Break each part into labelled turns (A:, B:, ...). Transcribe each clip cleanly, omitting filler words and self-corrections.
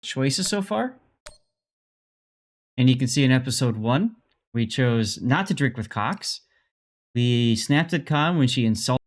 A: choices so far. And you can see in episode 1, we chose not to drink with Cox. We snapped at Khan when she insulted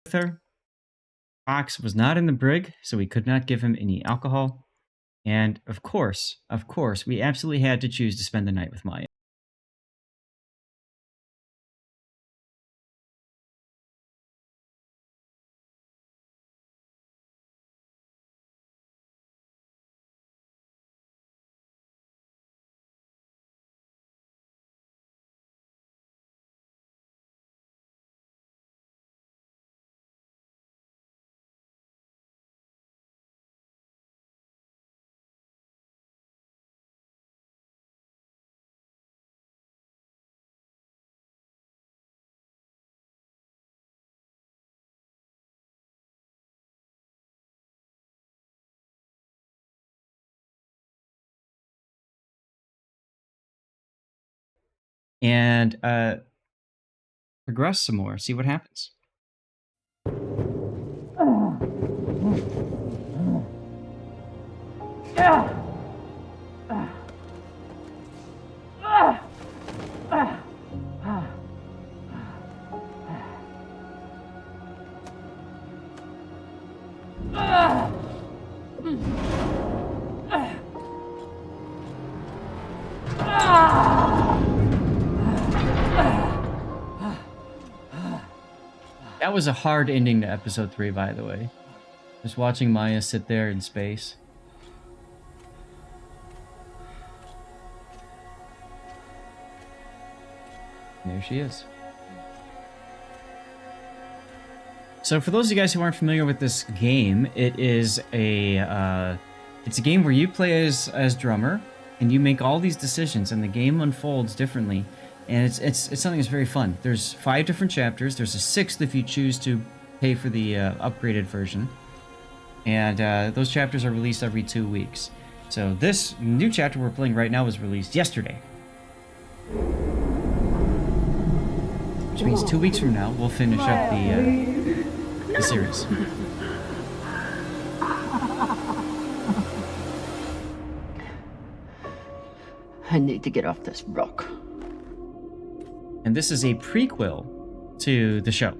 A: with her. Cox was not in the brig, so we could not give him any alcohol. And of course, we absolutely had to choose to spend the night with Maya. And progress some more, see what happens. That was a hard ending to episode 3, by the way. Just watching Maya sit there in space. And there she is. So for those of you guys who aren't familiar with this game, it is it's a game where you play as drummer, and you make all these decisions, and the game unfolds differently. And it's something that's very fun. There's 5 different chapters. There's a 6th if you choose to pay for the upgraded version. And those chapters are released every 2 weeks. So this new chapter we're playing right now was released yesterday. Which means 2 weeks from now, we'll finish up the series.
B: I need to get off this rock.
A: And this is a prequel to the show.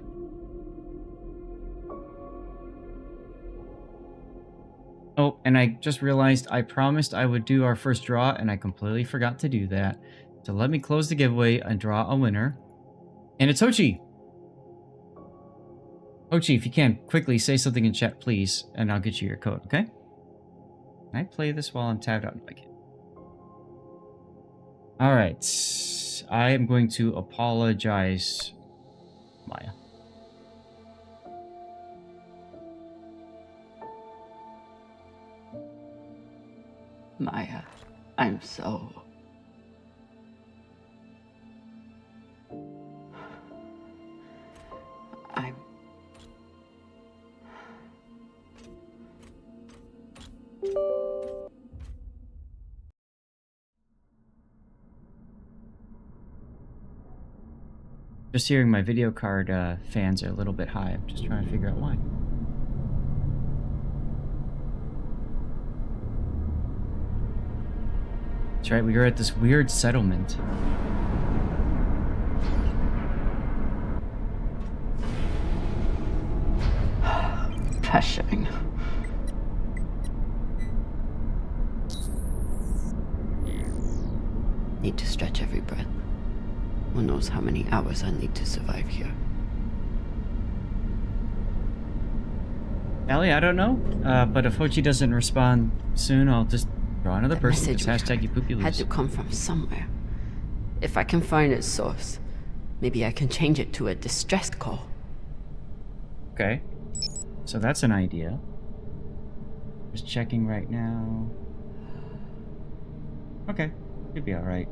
A: Oh, and I just realized I promised I would do our first draw, and I completely forgot to do that. So let me close the giveaway and draw a winner. And it's Hochi! Hochi, if you can, quickly say something in chat, please, and I'll get you your code, okay? Can I play this while I'm tabbed out? No, I can't. Alright. I am going to apologize, Maya.
B: Maya, I'm so... I'm...
A: Just hearing my video card fans are a little bit high. I'm just trying to figure out why. That's right, we were at this weird settlement.
B: Pressuring. need to stretch every breath. Who knows how many hours I need to survive here.
A: Allie, I don't know. But if Hochi doesn't respond soon, I'll just draw another
B: That
A: person.
B: message
A: Just hashtag you poop, you
B: had
A: lose.
B: to come from somewhere. If I can find its source, maybe I can change it to a distress call.
A: Okay. So that's an idea. Just checking right now. Okay. Should be alright.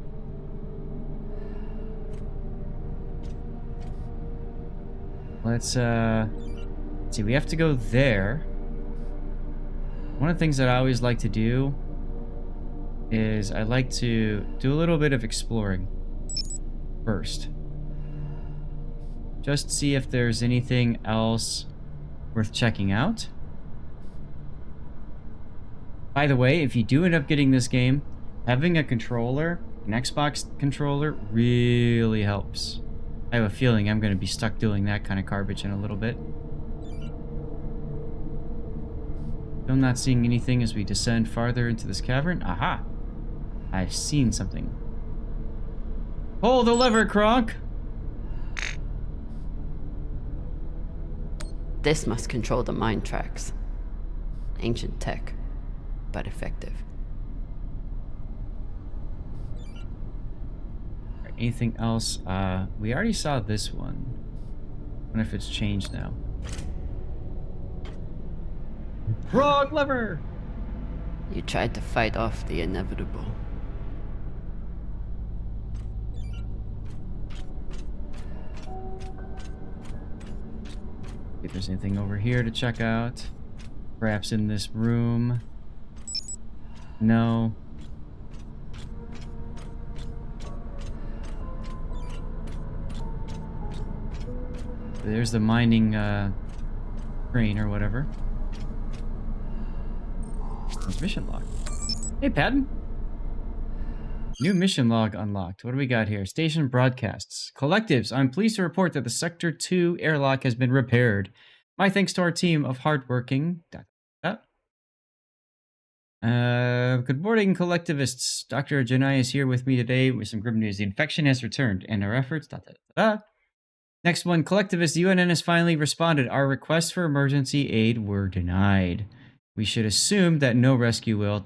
A: Let's see, we have to go there. One of the things that I always like to do is I like to do a little bit of exploring first. Just see if there's anything else worth checking out. By the way, if you do end up getting this game, having a controller, an Xbox controller, really helps. I have a feeling I'm going to be stuck doing that kind of garbage in a little bit. I'm not seeing anything as we descend farther into this cavern. Aha! I've seen something. Pull the lever, Kronk!
B: This must control the mine tracks. Ancient tech, but effective.
A: Anything else? We already saw this one. I wonder if it's changed now. Wrong lever!
B: You tried to fight off the inevitable.
A: If there's anything over here to check out. Perhaps in this room. No. There's the mining crane or whatever. Transmission log. Hey, Patton. New mission log unlocked. What do we got here? Station broadcasts. Collectives, I'm pleased to report that the Sector 2 airlock has been repaired. My thanks to our team of hardworking... good morning, collectivists. Dr. Janai is here with me today with some grim news. The infection has returned, and our efforts... Next one, collectivists. UNN has finally responded. Our requests for emergency aid were denied. We should assume that no rescue will...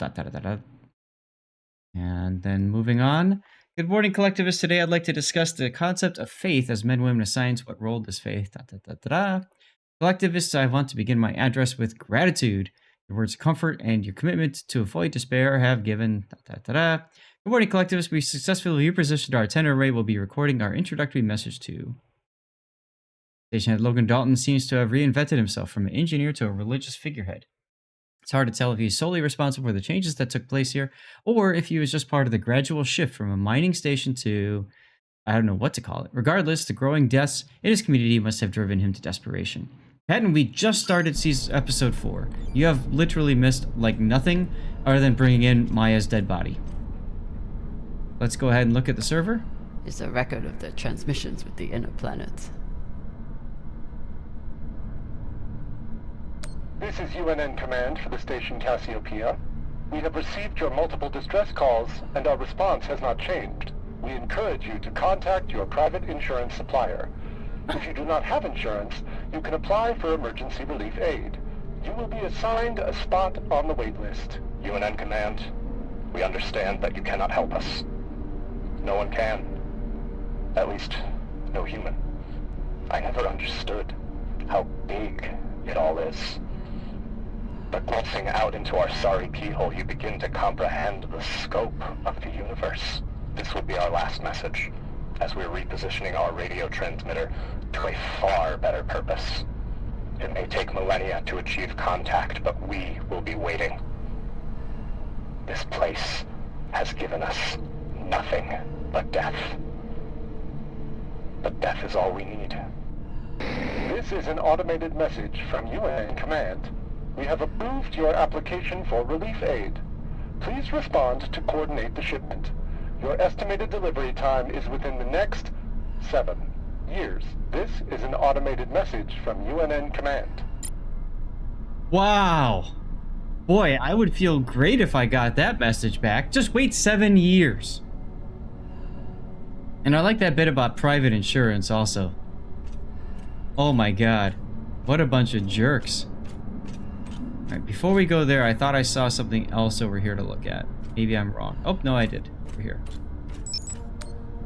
A: And then moving on. Good morning, collectivists. Today I'd like to discuss the concept of faith as men, women, assigns what role does faith... Collectivists, I want to begin my address with gratitude. Your words of comfort and your commitment to avoid despair have given... Good morning, collectivists. We successfully repositioned our antenna array. We'll be recording our introductory message to... Station head Logan Dalton seems to have reinvented himself from an engineer to a religious figurehead. It's hard to tell if he's solely responsible for the changes that took place here, or if he was just part of the gradual shift from a mining station to... I don't know what to call it. Regardless, the growing deaths in his community must have driven him to desperation. Patton, we just started episode 4. You have literally missed, like, nothing other than bringing in Maya's dead body. Let's go ahead and look at the server.
B: It's a record of the transmissions with the inner planets.
C: This is UNN Command for the station Cassiopeia. We have received your multiple distress calls, and our response has not changed. We encourage you to contact your private insurance supplier. If you do not have insurance, you can apply for emergency relief aid. You will be assigned a spot on the wait list. UNN Command, we understand that you cannot help us. No one can. At least, no human. I never understood how big it all is. But glimpsing out into our sorry keyhole, you begin to comprehend the scope of the universe. This will be our last message, as we're repositioning our radio transmitter to a far better purpose. It may take millennia to achieve contact, but we will be waiting. This place has given us nothing but death. But death is all we need. This is an automated message from UNN Command. We have approved your application for relief aid. Please respond to coordinate the shipment. Your estimated delivery time is within the next 7 years. This is an automated message from UNN Command.
A: Wow. Boy, I would feel great if I got that message back. Just wait 7 years. And I like that bit about private insurance also. Oh my god. What a bunch of jerks. Alright, before we go there, I thought I saw something else over here to look at. Maybe I'm wrong. Oh, no, I did. Over here.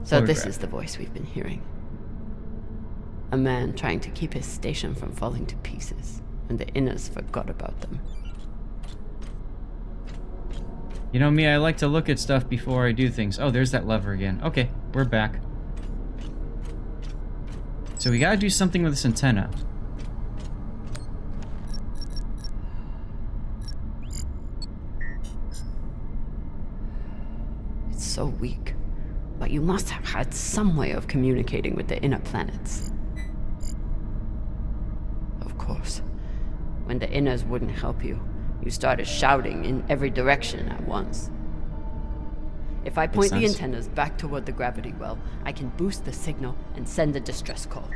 B: So this
A: Photograph.
B: is the voice we've been hearing. A man trying to keep his station from falling to pieces, and the Inners forgot about them.
A: You know me, I like to look at stuff before I do things. Oh, there's that lever again. Okay, we're back. So we gotta do something with this antenna.
B: It's so weak, but you must have had some way of communicating with the inner planets. Of course, when the Inners wouldn't help you, you started shouting in every direction at once. If I point the
A: sense.
B: antennas back toward the gravity well, I can boost the signal and send a distress call.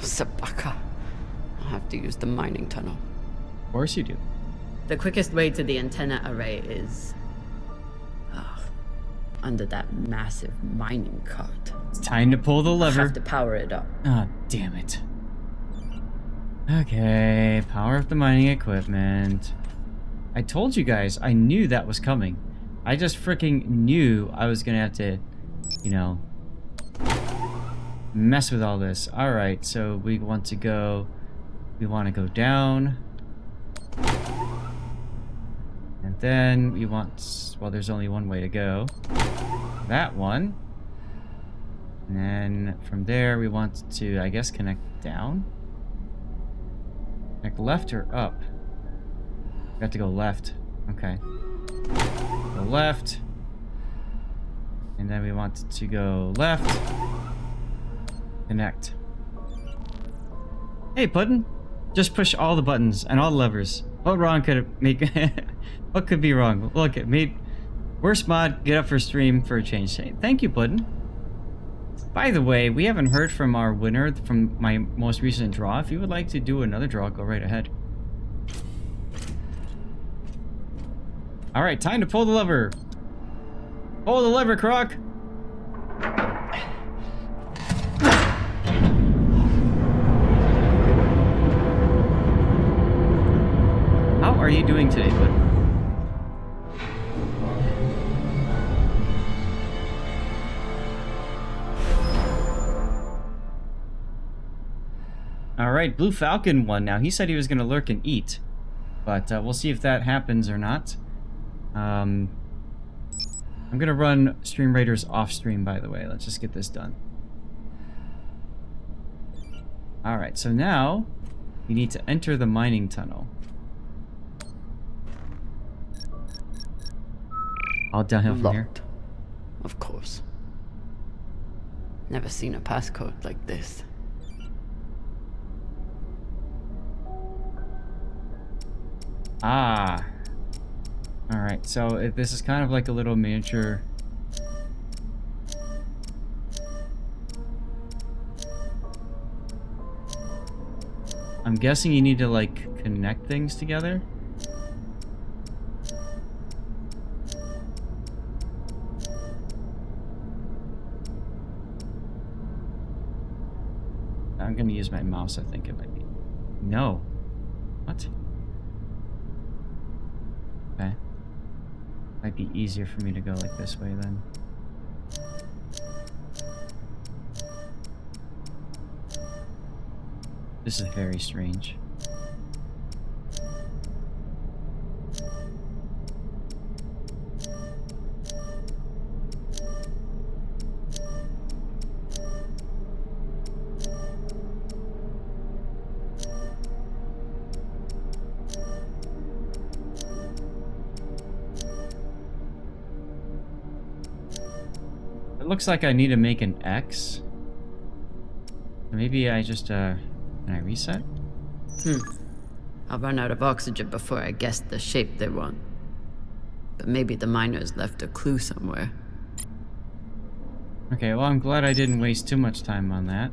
B: Sabaka. I'll have to use the mining tunnel.
A: Of course you do.
B: The quickest way to the antenna array is... under that massive mining cart.
A: It's time to pull the
B: I
A: lever.
B: have to power it up.
A: Ah, damn it. Okay, power up the mining equipment. I told you guys, I knew that was coming. I just freaking knew I was gonna have to, you know, mess with all this. Alright, so we want to go down. And then we want, well, there's only one way to go. That one. And then from there we want to, I guess, connect down. Connect left or up? We have to go left. Okay. Go left. And then we want to go left. Connect. Hey, Puddin'. Just push all the buttons and all the levers. What wrong could it make? What could be wrong? Look, it made worst mod. Get up for stream for a change. Thank you, Puddin'. By the way, we haven't heard from our winner from my most recent draw. If you would like to do another draw, go right ahead. Alright, time to pull the lever. Pull the lever, Croc. How are you doing today, bud? Alright, Blue Falcon won now. He said he was going to lurk and eat. But we'll see if that happens or not. I'm going to run Stream Raiders off stream, by the way. Let's just get this done. Alright, so now you need to enter the mining tunnel. All downhill from here.
B: Locked. Of course. Never seen a passcode like this.
A: Ah. Alright, so this is kind of like a little miniature. I'm guessing you need to, like, connect things together. I'm gonna use my mouse, I think it might be. No. What? Okay. Might be easier for me to go like this way then. This is very strange. It looks like I need to make an X. Maybe I just, can I reset?
B: I'll run out of oxygen before I guess the shape they want. But maybe the miners left a clue somewhere.
A: Okay, well, I'm glad I didn't waste too much time on that.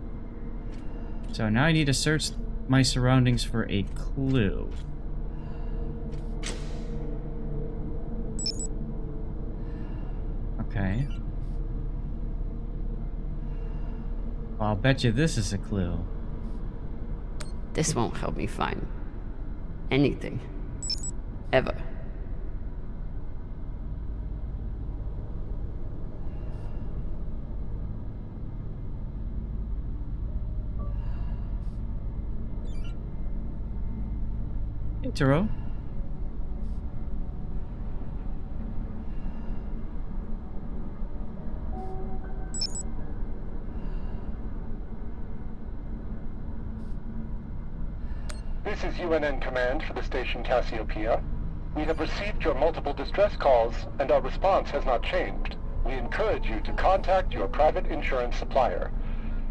A: So now I need to search my surroundings for a clue. Okay. Well, I'll bet you this is a clue.
B: This won't help me find anything. Ever.
A: Hey, Taro.
C: This is UNN Command for the station Cassiopeia. We have received your multiple distress calls, and our response has not changed. We encourage you to contact your private insurance supplier.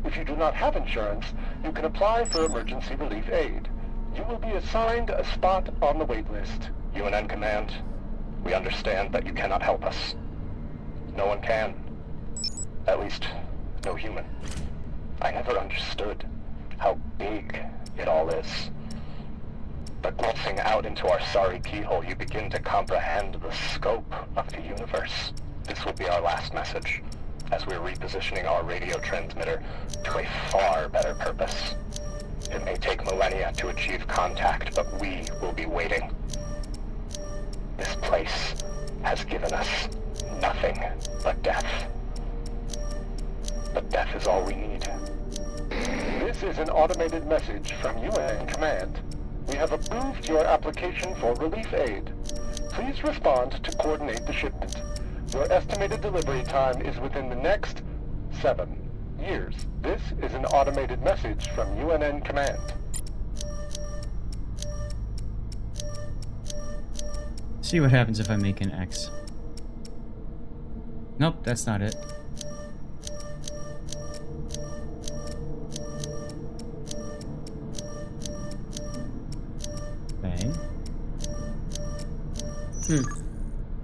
C: If you do not have insurance, you can apply for emergency relief aid. You will be assigned a spot on the wait list. UNN Command, we understand that you cannot help us. No one can. At least, no human. I never understood how big it all is. But glancing out into our sorry keyhole, you begin to comprehend the scope of the universe. This will be our last message, as we're repositioning our radio transmitter to a far better purpose. It may take millennia to achieve contact, but we will be waiting. This place has given us nothing but death. But death is all we need. This is an automated message from UN Command. We have approved your application for relief aid. Please respond to coordinate the shipment. Your estimated delivery time is within the next 7 years. This is an automated message from UNN Command.
A: See what happens if I make an X. Nope, that's not it. Okay.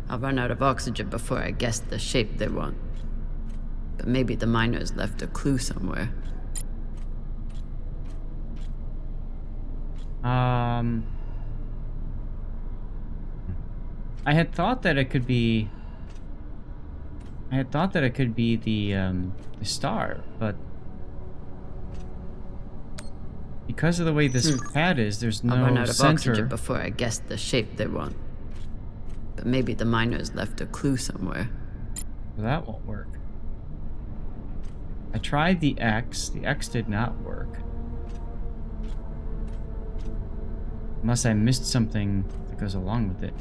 B: I'll run out of oxygen before I guess the shape they want. But maybe the miners left a clue somewhere.
A: I had thought that it could be the star, but because of the way this pad is, there's no
B: I'll run out of
A: center.
B: oxygen before I guess the shape they want. But maybe the miners left a clue somewhere.
A: That won't work. I tried the X. The X did not work. Unless I missed something that goes along with it.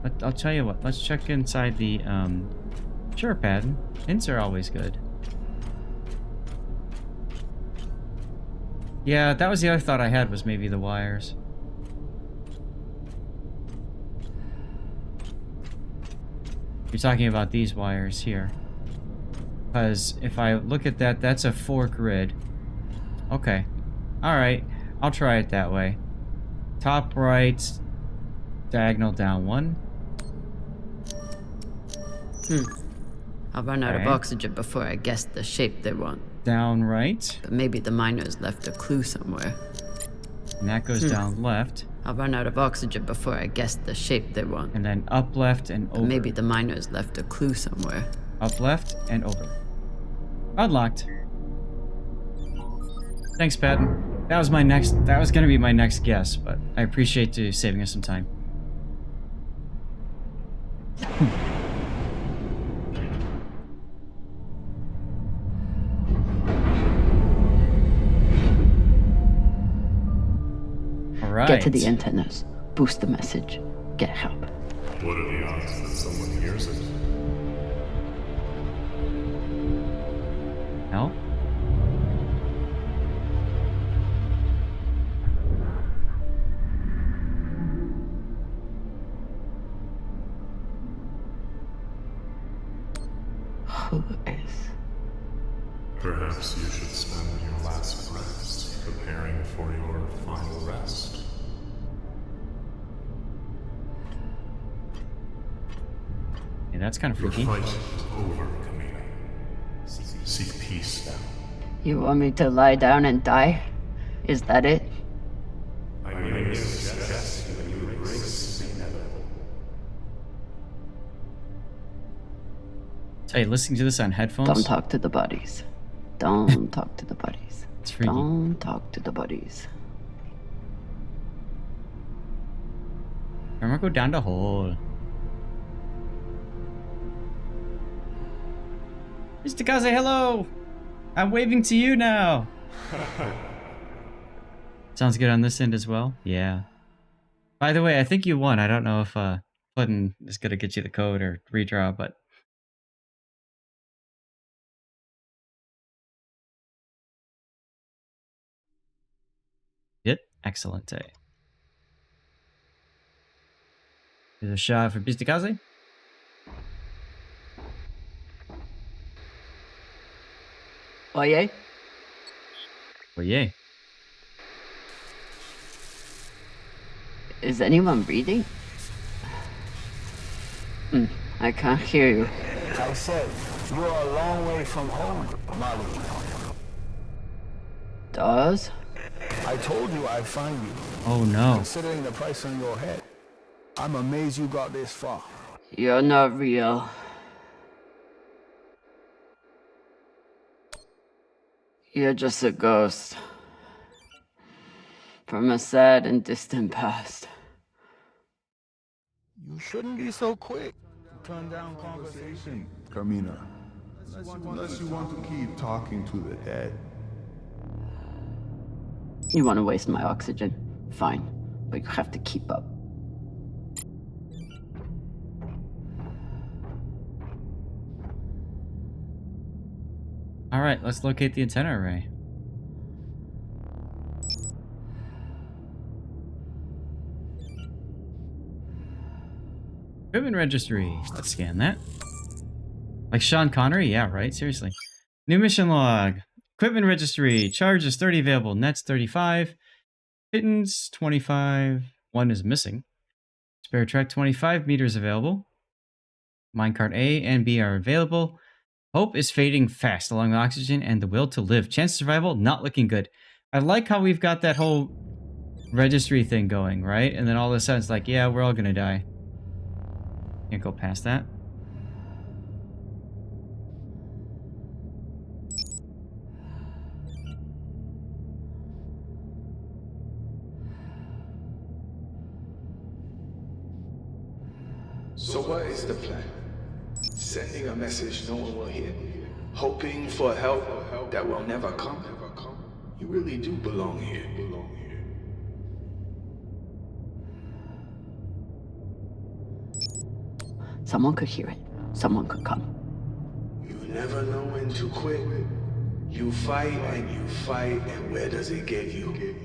A: But I'll tell you what. Let's check inside the sure pad. Hints are always good. Yeah, that was the other thought I had, was maybe the wires. You're talking about these wires here. Because if I look at that, that's a 4 grid. Okay. Alright. I'll try it that way. Top right, diagonal down 1.
B: I'll run out of
A: Okay.
B: oxygen before I guess the shape they want.
A: Down right.
B: But maybe the miners left a clue somewhere.
A: And that goes down left.
B: I'll run out of oxygen before I guess the shape they want.
A: And then up left and over.
B: But maybe the miners left a clue somewhere.
A: Up left and over. Unlocked. Thanks, Patton. That was gonna be my next guess, but I appreciate you saving us some time. Alright.
D: Get to the antennas. Boost the message. Get help.
E: What are the odds that someone hears it?
A: Help?
D: Who is?
E: Perhaps you should spend your last breaths preparing for your final rest.
A: Yeah, that's kind of
E: Your
A: freaky.
E: fight is over, Camila. Seek peace now.
D: You want me to lie down and die? Is that it?
E: I may suggest that you embrace the inevitable.
A: Tell you, listening to this on headphones.
D: Don't talk to the bodies. Don't talk to the buddies.
A: It's freaky.
D: Don't talk to the buddies.
A: I'm gonna go down the hole. Mr. Kaze, hello! I'm waving to you now! Sounds good on this end as well? Yeah. By the way, I think you won. I don't know if Puddin is gonna get you the code or redraw, but... Yep, excellent. Here's a shot for Mr. Kaze.
D: Oye?
A: Oh, yay.
D: Is anyone reading? I can't hear you.
F: I said, you're a long way from home, Molly.
D: Does?
F: I told you I'd find you.
A: Oh no.
F: Considering the price on your head, I'm amazed you got this far.
D: You're not real. You're just a ghost. From a sad and distant past.
F: You shouldn't be so quick to turn down conversation.
E: Carmina, unless you want to keep talking to the dead.
D: You want to waste my oxygen? Fine. But you have to keep up.
A: Alright, let's locate the antenna array. Equipment registry. Let's scan that. Like Sean Connery? Yeah, right? Seriously. New mission log. Equipment registry. Charges 30 available. Nets 35. Pittance 25. 1 is missing. Spare track 25 meters available. Minecart A and B are available. Hope is fading fast along the oxygen and the will to live. Chance of survival, not looking good. I like how we've got that whole registry thing going, right? And then all of a sudden it's like, yeah, we're all gonna die. Can't go past that.
G: So what is the plan? Sending a message no one will hear? Hoping for help that will never come? You really do belong here.
D: Someone could hear it. Someone could come.
G: You never know when to quit. You fight, and where does it get you?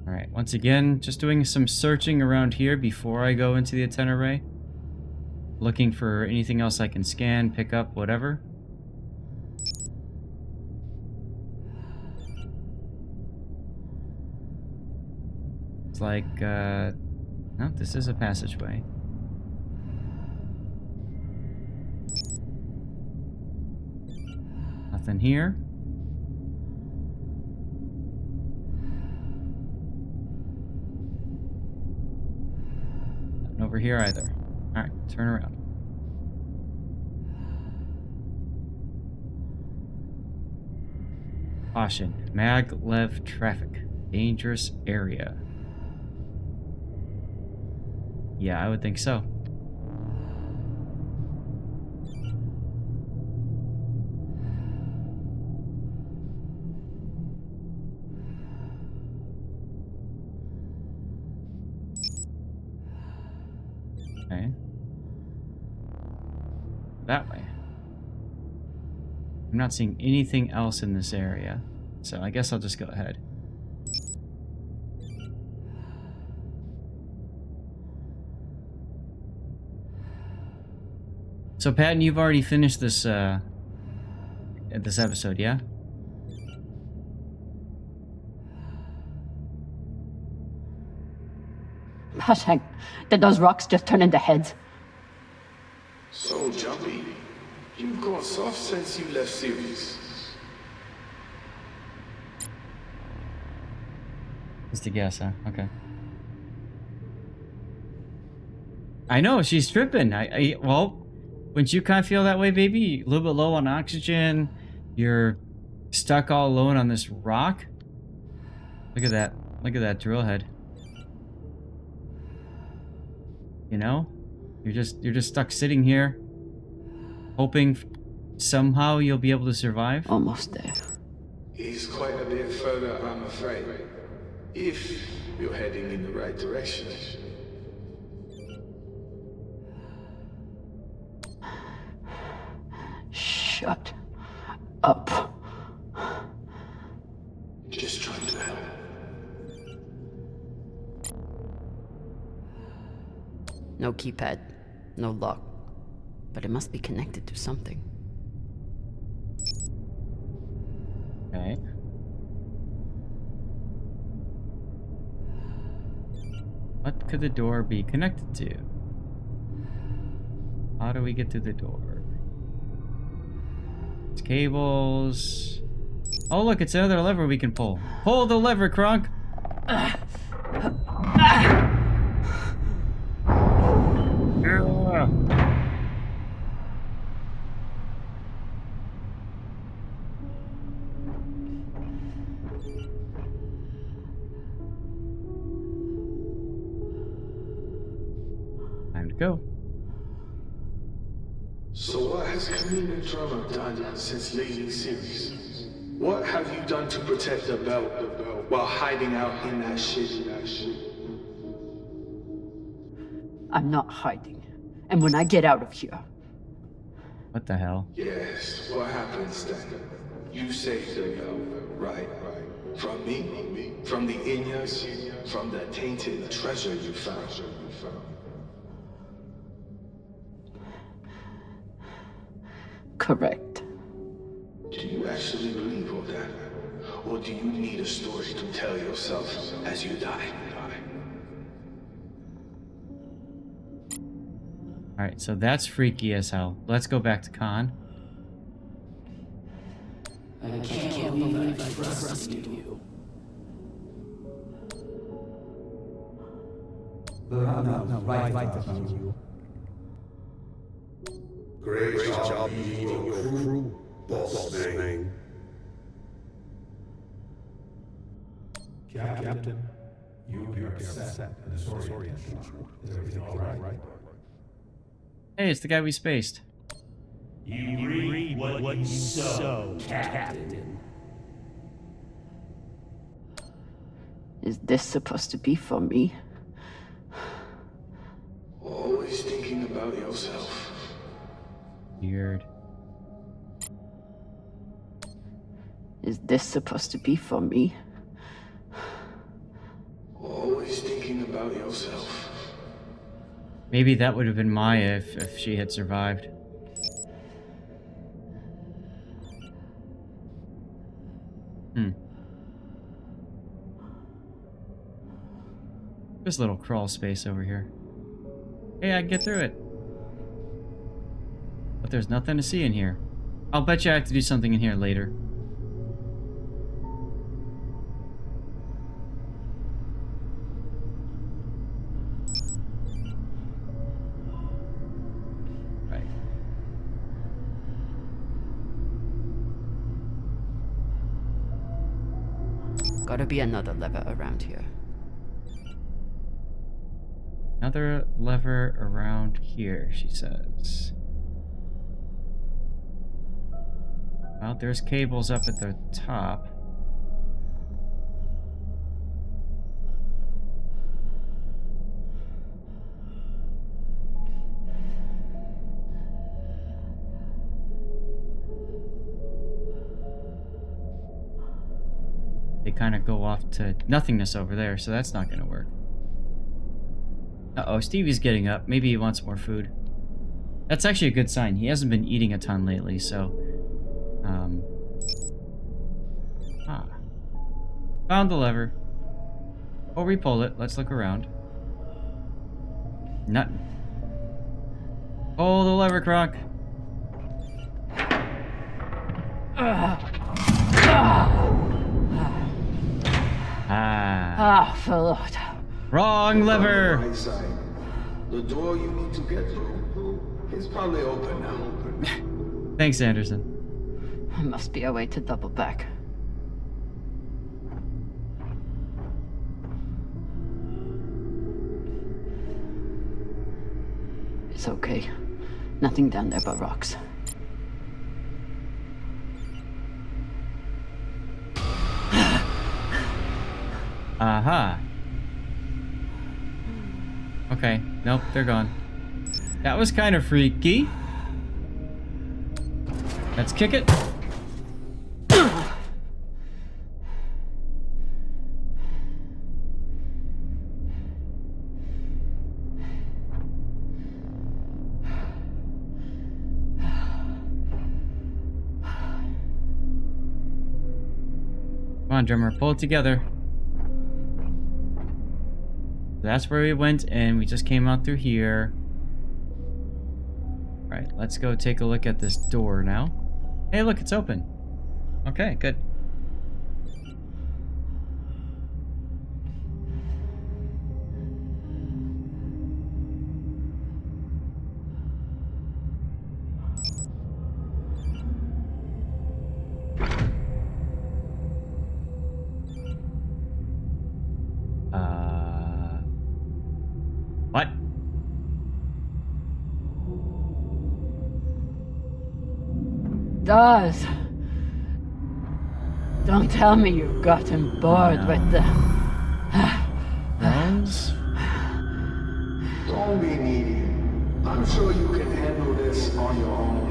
A: Alright, once again, just doing some searching around here before I go into the antenna array. Looking for anything else I can scan, pick up, whatever. It's like, no, this is a passageway. Nothing here. Nothing over here either. Alright, turn around. Caution. Maglev traffic. Dangerous area. Yeah, I would think so. Okay. That way. I'm not seeing anything else in this area, so I guess I'll just go ahead. So Patton, you've already finished this this episode, yeah?
D: Hushang, did those rocks just turn into heads?
G: So jumpy. You've gone soft since you left series.
A: Just a guess, huh? Okay. I know, she's tripping. Well, wouldn't you kind of feel that way, baby? A little bit low on oxygen. You're stuck all alone on this rock. Look at that. Look at that drill head. You know? You're just stuck sitting here, hoping somehow you'll be able to survive.
D: Almost there.
G: He's quite a bit further, I'm afraid. If you're heading in the right direction.
D: Shut up.
G: Just trying to help.
B: No keypad, no lock. But it must be connected to something.
A: Okay. What could the door be connected to? How do we get to the door? It's cables. Oh, look, it's another lever we can pull. Pull the lever, Kronk! Yeah. Time to go.
G: So what has Kamina Drama done since lately series? What have you done to protect the belt while hiding out in that shit?
D: I'm not hiding. And when I get out of here,
A: What the hell?
G: Yes, what happens then? You saved the belt, right? From me? From the Inyas? From the tainted treasure you found?
D: correct.
G: Do you actually believe all that? Or do you need a story to tell yourself as you die?
A: Alright, so that's freaky as hell. Let's go back to Khan.
H: I can't believe I trusted you.
F: But I'm not right about you.
E: Great job leading your crew, boss man.
I: Captain, you appear upset and disoriented. Is everything all right?
A: Hey, it's the guy we spaced.
H: You read what you sow, Captain.
D: Is this supposed to be for me?
G: Always thinking about yourself.
A: Weird.
D: Is this supposed to be for me?
G: Always thinking about yourself.
A: Maybe that would have been Maya if she had survived. This little crawl space over here. Hey, I can get through it. But there's nothing to see in here. I'll bet you I have to do something in here later. Right.
B: Gotta be another lever around here.
A: Another lever around here, she says. Well, there's cables up at the top. They kind of go off to nothingness over there, so that's not going to work. Uh-oh, Stevie's getting up. Maybe he wants more food. That's actually a good sign. He hasn't been eating a ton lately, so... Found the lever. Or we pull it. Let's look around. Nothing. Pull the lever, Kronk.
D: Ah, for Lord.
A: Wrong lever!
G: Right side. The door you need to get through is probably open now.
A: Thanks, Anderson.
D: There must be a way to double back. It's okay. Nothing down there but rocks.
A: Aha. Okay. Nope, they're gone. That was kind of freaky. Let's kick it. Come on, drummer, pull it together. That's where we went, and we just came out through here. Alright, let's go take a look at this door now. Hey, look, it's open. Okay, good. What?
D: Dawes! Don't tell me you've gotten bored with the...
A: Rose?
G: Don't be needy. I'm sure you can handle this on your own.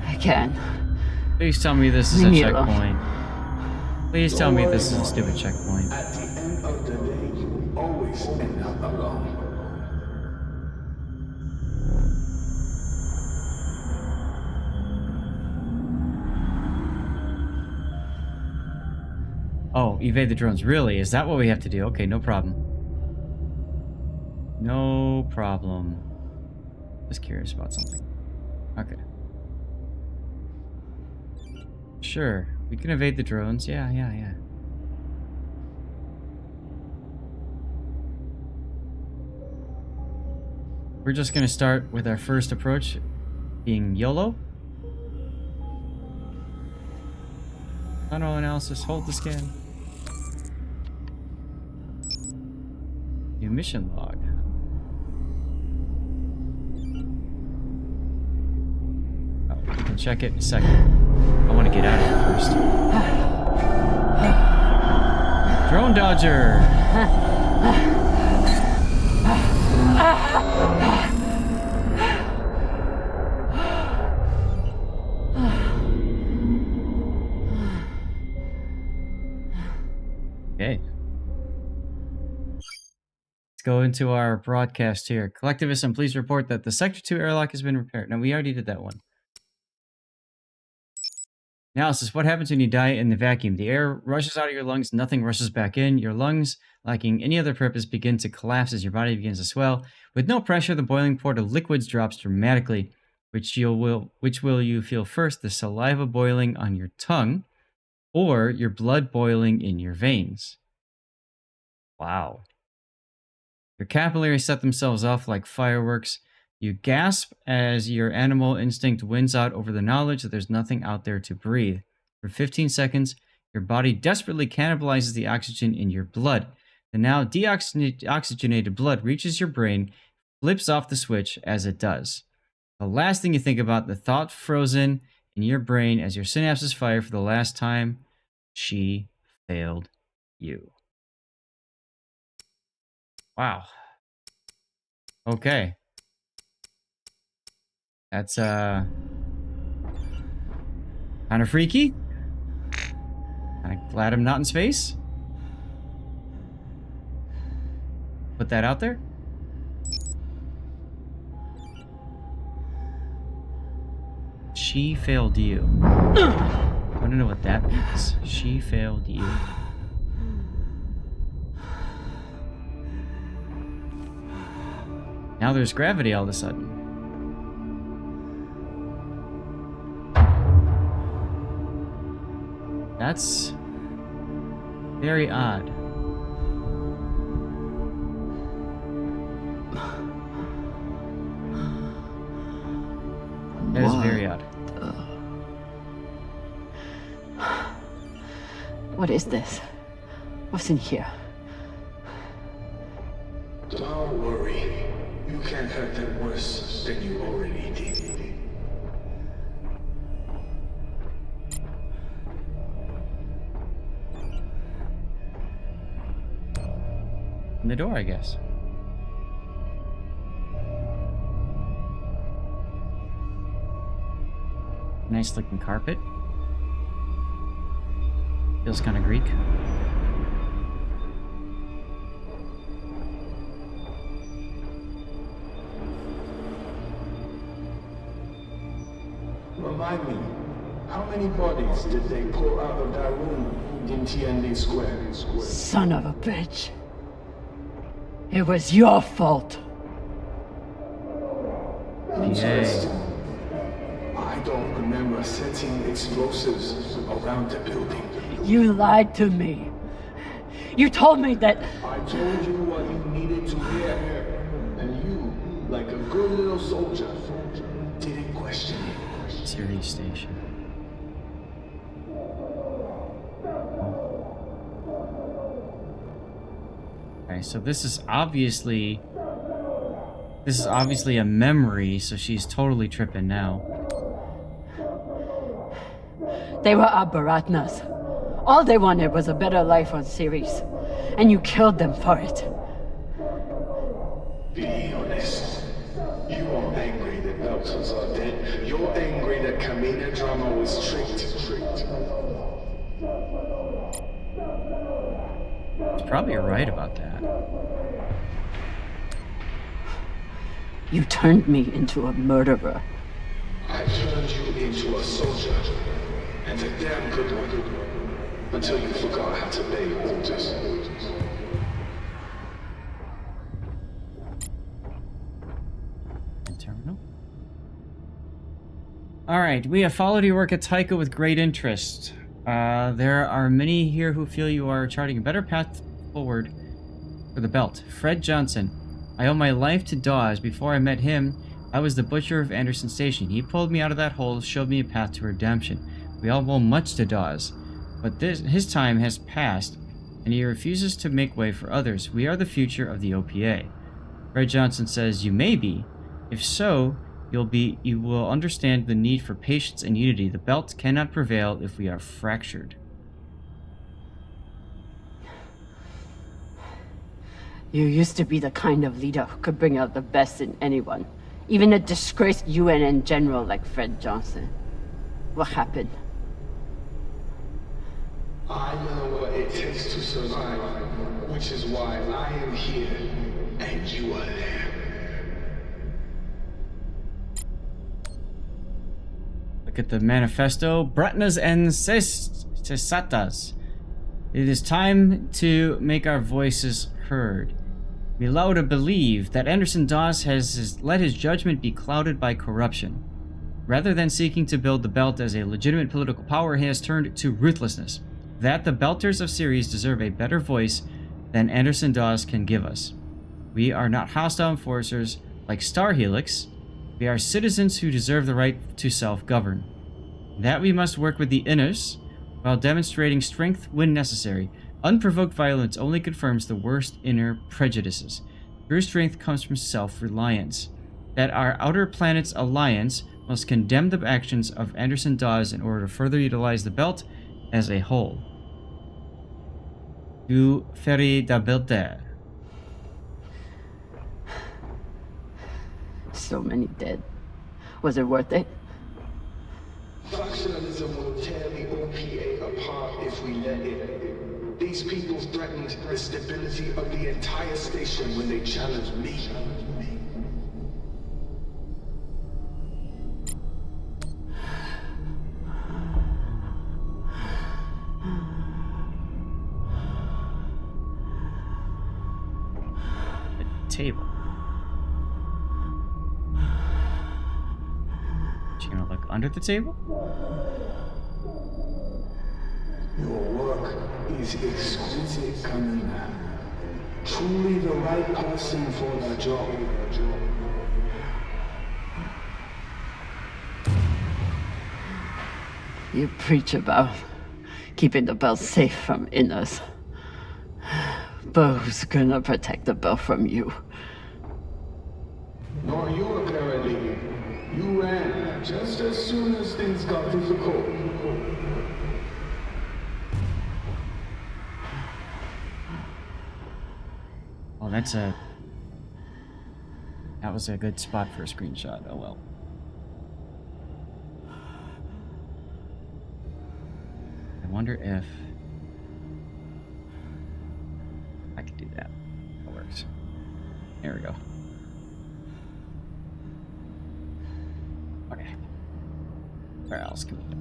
D: I can.
A: Please tell me this is a
D: Leave me alone.
A: checkpoint. Please tell me this is a stupid checkpoint.
G: At the end of the day, you always end up alone.
A: Oh, evade the drones. Really? Is that what we have to do? Okay, no problem. No problem. Just curious about something. Okay. Sure. We can evade the drones. Yeah. We're just gonna start with our first approach being YOLO. Tunnel analysis. Hold the scan. New mission log. Oh, we can check it in a second. I want to get out of here first. Drone dodger. Okay. Let's go into our broadcast here. Collectivism, please report that the Sector 2 airlock has been repaired. Now, we already did that one. Analysis, what happens when you die in the vacuum? The air rushes out of your lungs, nothing rushes back in. Your lungs, lacking any other purpose, begin to collapse as your body begins to swell. With no pressure, the boiling point of liquids drops dramatically. Which will you feel first? The saliva boiling on your tongue, or your blood boiling in your veins? Wow. Your capillaries set themselves off like fireworks. You gasp as your animal instinct wins out over the knowledge that there's nothing out there to breathe. For 15 seconds, your body desperately cannibalizes the oxygen in your blood. The now deoxygenated blood reaches your brain, flips off the switch as it does. The last thing you think about, the thought frozen in your brain as your synapses fire for the last time, she failed you. Wow. Okay. That's kind of freaky. Kind of glad I'm not in space. Put that out there. She failed you. I want to know what that means. She failed you. Now there's gravity all of a sudden. That's very odd. That is very odd.
D: What is this? What's in here?
G: Don't worry. You can't hurt them worse than you already did.
A: In the door, I guess. Nice looking carpet. Feels kind of Greek.
G: Remind me, how many bodies did they pull out of that room in TND Square?
D: Son of a bitch. It was your fault.
G: Interesting. I don't remember setting explosives around the building.
D: You lied to me. You told me that...
G: I told you what you needed to hear. And you, like a good little soldier, didn't question it.
A: Series station. Okay, so this is obviously a memory, so she's totally tripping now.
D: They were Abaratnas. All they wanted was a better life on Ceres. And you killed them for it.
G: Be honest. You are angry that Belters are dead. You're angry that Kamina Drama was tricked.
A: She's probably right about that.
D: You turned me into a murderer.
G: I turned you into a soldier. And a damn good one. Until you forgot how to obey orders.
A: Terminal. Alright, we have followed your work at Taika with great interest. There are many here who feel you are charting a better path forward for the belt. Fred Johnson. I owe my life to Dawes. Before I met him, I was the butcher of Anderson Station. He pulled me out of that hole, showed me a path to redemption. We all owe much to Dawes, but his time has passed, and he refuses to make way for others. We are the future of the OPA. Fred Johnson says, you may be. If so, you will understand the need for patience and unity. The belt cannot prevail if we are fractured.
D: You used to be the kind of leader who could bring out the best in anyone. Even a disgraced UNN general like Fred Johnson. What happened?
G: I know what it takes to survive, which is why I am here, and you are there.
A: Look at the manifesto. Bratnas and Cesatas. It is time to make our voices heard. We allow to believe that Anderson Dawes has let his judgment be clouded by corruption. Rather than seeking to build the belt as a legitimate political power, he has turned to ruthlessness. That the Belters of Ceres deserve a better voice than Anderson Dawes can give us. We are not hostile enforcers like Star Helix. We are citizens who deserve the right to self-govern. That we must work with the Inners while demonstrating strength when necessary. Unprovoked violence only confirms the worst inner prejudices. True strength comes from self-reliance. That our Outer Planets Alliance must condemn the actions of Anderson Dawes in order to further utilize the belt as a whole. Du Ferry da Belte.
D: So many dead. Was it worth it?
G: Factionalism will tear the OPA apart if we let it. These people threatened the stability of the entire station when they challenged me.
A: Table. She gonna look under the table?
G: Your work is exquisite, Kamina. Truly the right person for the job.
D: You preach about keeping the bell safe from inners. But who's gonna protect the bell from you?
G: Nor you, apparently. You ran just as soon as things got difficult.
A: Oh, that was a good spot for a screenshot. Oh well. I wonder if I could do that. That works. There we go. Okay. Where else can we go?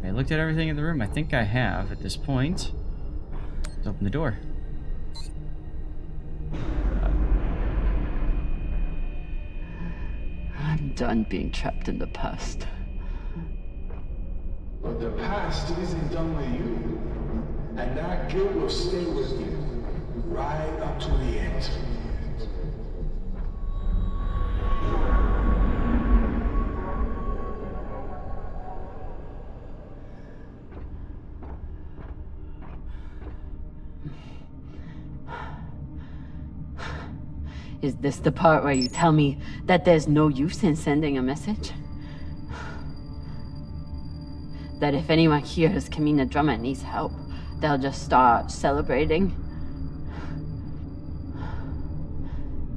A: I looked at everything in the room. I think I have at this point. Let's open the door.
D: I'm done being trapped in the past.
G: But the past isn't done with you. And that guilt will stay with you. Right up to the end.
D: Is this the part where you tell me that there's no use in sending a message? That if anyone hears Kamina Drummer needs help, they'll just start celebrating?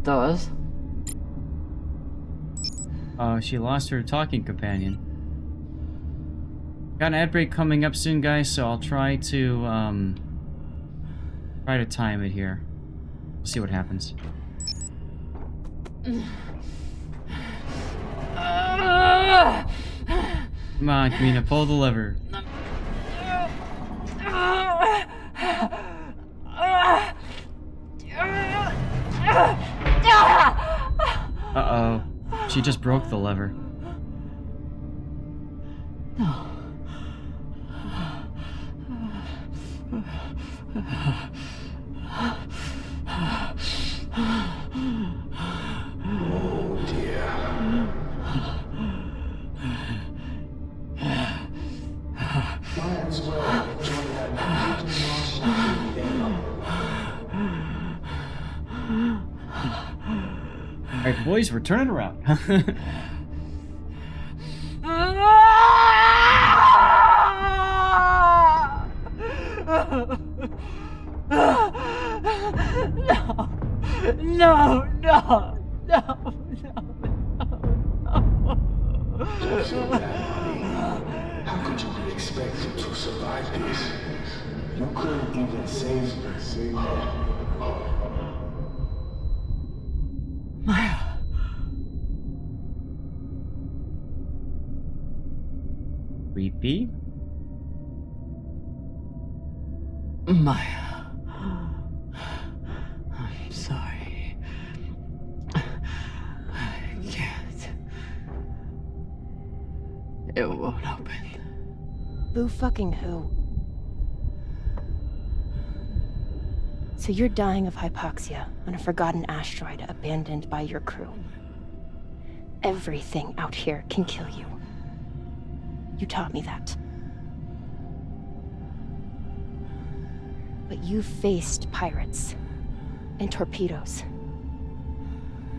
D: Those?
A: Oh, she lost her talking companion. Got an ad break coming up soon, guys, so I'll try to time it here. See what happens. Come on, Kamina, pull the lever. Uh-oh. She just broke the lever.
D: No.
G: Oh dear. Might as well join that completely nonchalant thing.
A: Alright, boys, we're turning around.
D: No.
G: Don't feel bad, honey. How could you be expected to survive this? You couldn't even save her.
D: Maya.
A: Creepy.
D: Maya. I'm sorry. I can't. It won't open.
J: Boo fucking who? So you're dying of hypoxia on a forgotten asteroid abandoned by your crew. Everything out here can kill you. You taught me that. But you've faced pirates and torpedoes.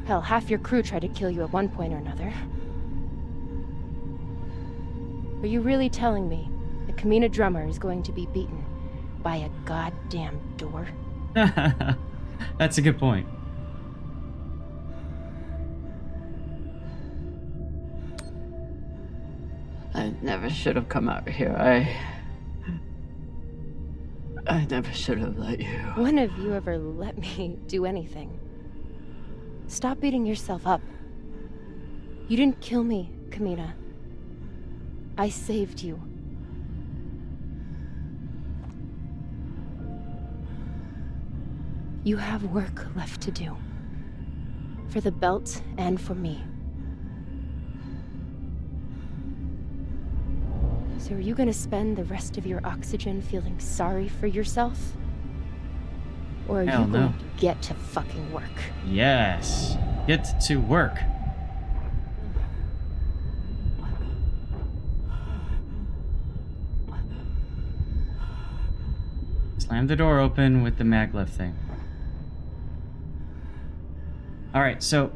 J: Hell, half your crew tried to kill you at one point or another. Are you really telling me that Kamina Drummer is going to be beaten by a goddamn door?
A: That's a good point.
D: I never should have come out here. I never should have let you.
J: When have you ever let me do anything? Stop beating yourself up. You didn't kill me, Kamina. I saved you. You have work left to do. For the belt and for me. So are you gonna spend the rest of your oxygen feeling sorry for yourself? Or are
A: Hell
J: you
A: no.
J: going to get to fucking work?
A: Yes. Get to work. Slam the door open with the maglev thing. Alright, so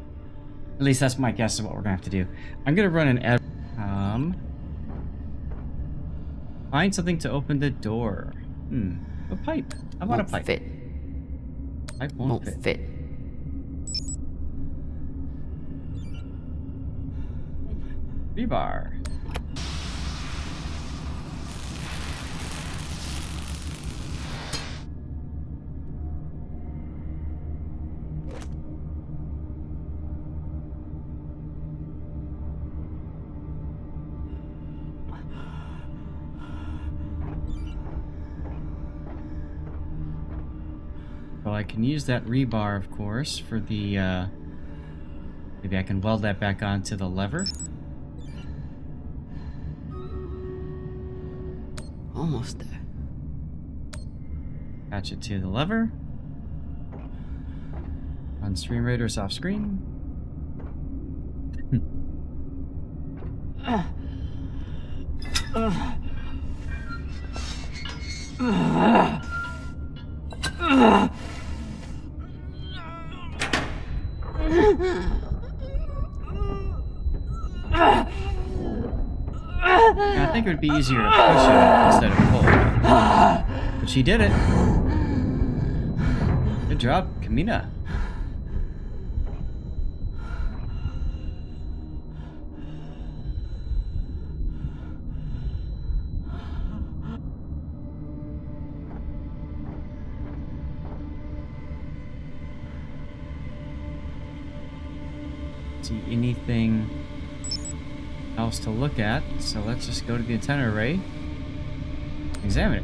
A: at least that's my guess of what we're gonna have to do. I'm gonna run an ad. Find something to open the door. A pipe. I want a pipe.
B: Fit.
A: Pipe won't fit. Rebar. Well, I can use that rebar, of course, for the, maybe I can weld that back onto the lever.
B: Almost there.
A: Attach it to the lever. Run stream raiders off screen. I think it would be easier to push it instead of pull. But she did it. Good job, Kamina. See anything else to look at, so let's just go to the antenna array, examine it.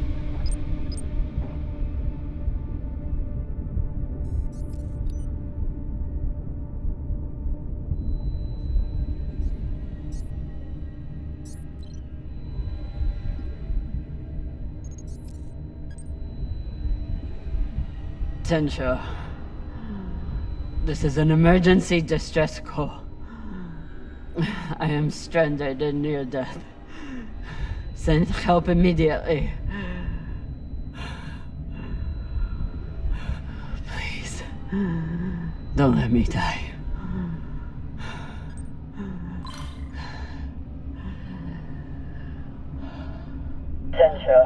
D: Tensho, this is an emergency distress call. I am stranded and near death. Send help immediately. Please, don't let me die. Tensho,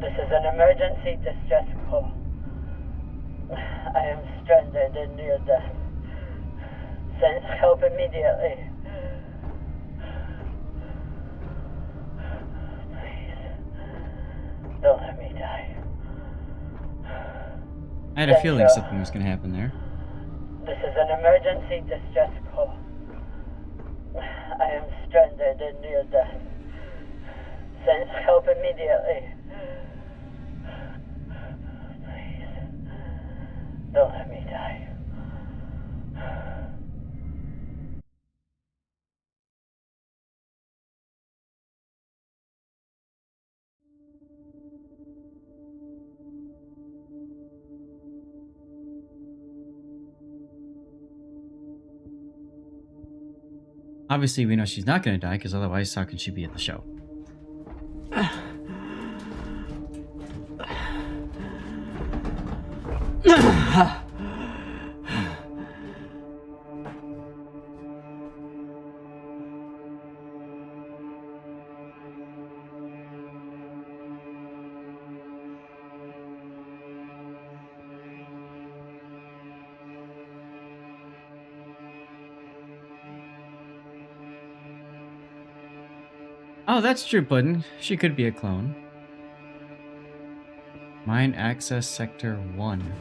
D: this is an emergency distress call. I am stranded and near death. Send help immediately. Please, don't let me die.
A: I had a feeling something was going to happen there.
D: This is an emergency distress call. I am stranded and near death. Send help immediately. Please, don't let me die.
A: Obviously, we know she's not going to die, because otherwise, how could she be at the show? Oh, that's true, Puddin'. She could be a clone. Mine access sector 1.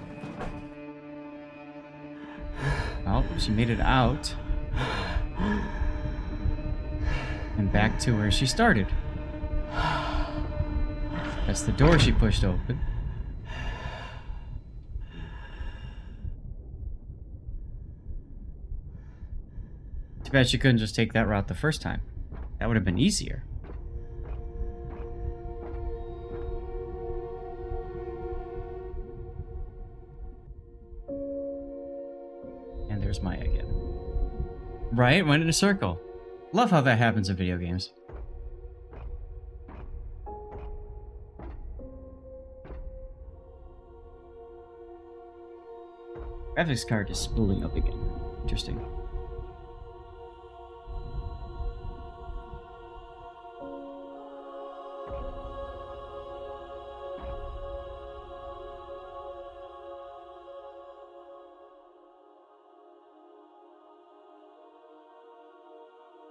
A: Oh, she made it out. And back to where she started. That's the door she pushed open. Too bad she couldn't just take that route the first time. That would have been easier. And there's Maya again. Right? Went in a circle. Love how that happens in video games. Graphics card is spooling up again. Interesting.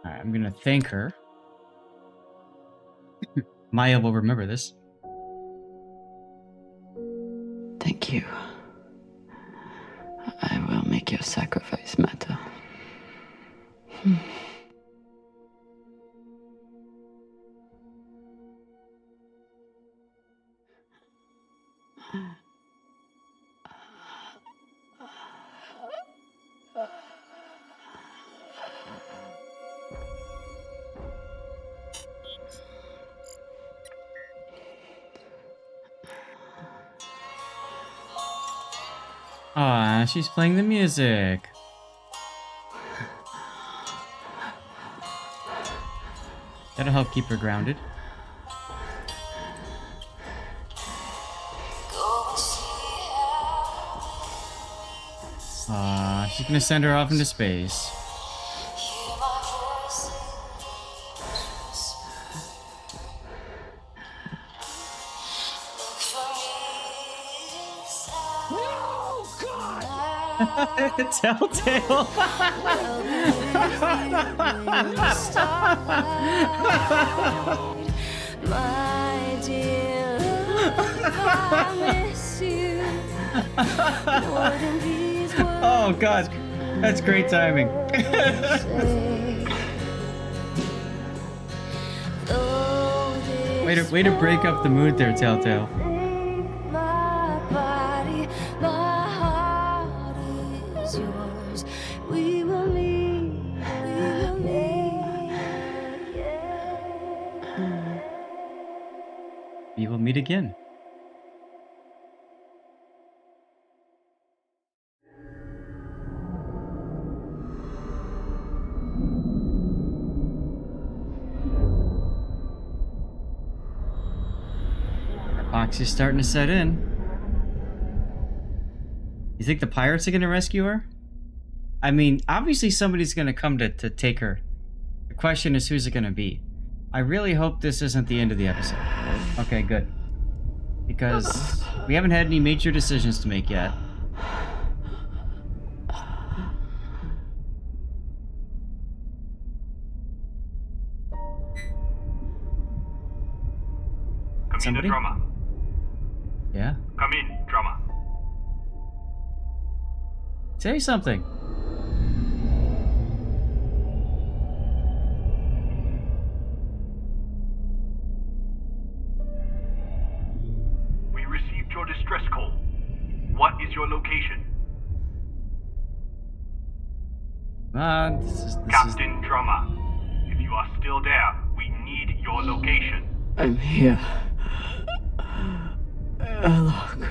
A: Alright, I'm gonna thank her. Maya will remember this.
D: Thank you. I will make your sacrifice matter.
A: Aw, she's playing the music. That'll help keep her grounded. Aw, she's gonna send her off into space. Telltale.
K: My dear, I miss you more than these words.
A: Oh god, that's great timing. way to break up the mood there, Telltale. We will meet again. Epoxy's starting to set in. You think the pirates are gonna rescue her? I mean, obviously somebody's gonna come to take her. The question is, who's it gonna be? I really hope this isn't the end of the episode. Okay, good. Because we haven't had any major decisions to make yet.
L: Come
A: Somebody?
L: in, the drama.
A: Yeah?
L: Come in, drama.
A: Say something.
L: We received your distress call. What is your location?
A: This is
L: Captain Drama. If you are still there, we need your location.
D: I'm here. Look.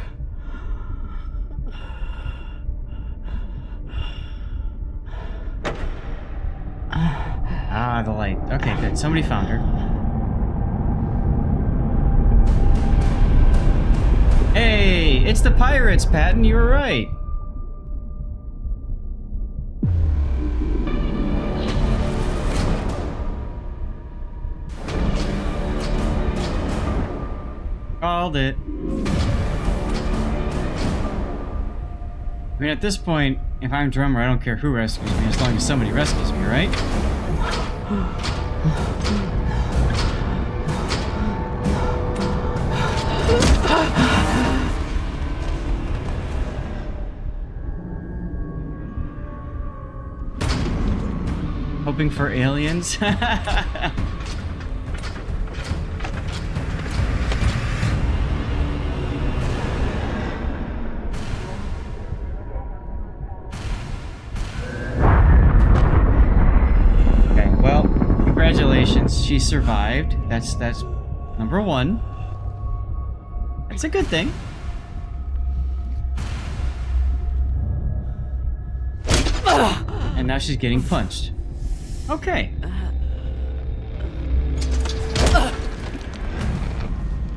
A: the light. Okay, good. Somebody found her. Hey, it's the pirates, Patton. You were right. Called it. I mean, at this point, if I'm drummer, I don't care who rescues me, as long as somebody rescues me, right? Hoping for aliens? Congratulations, she survived. That's number one. That's a good thing. And now she's getting punched. Okay.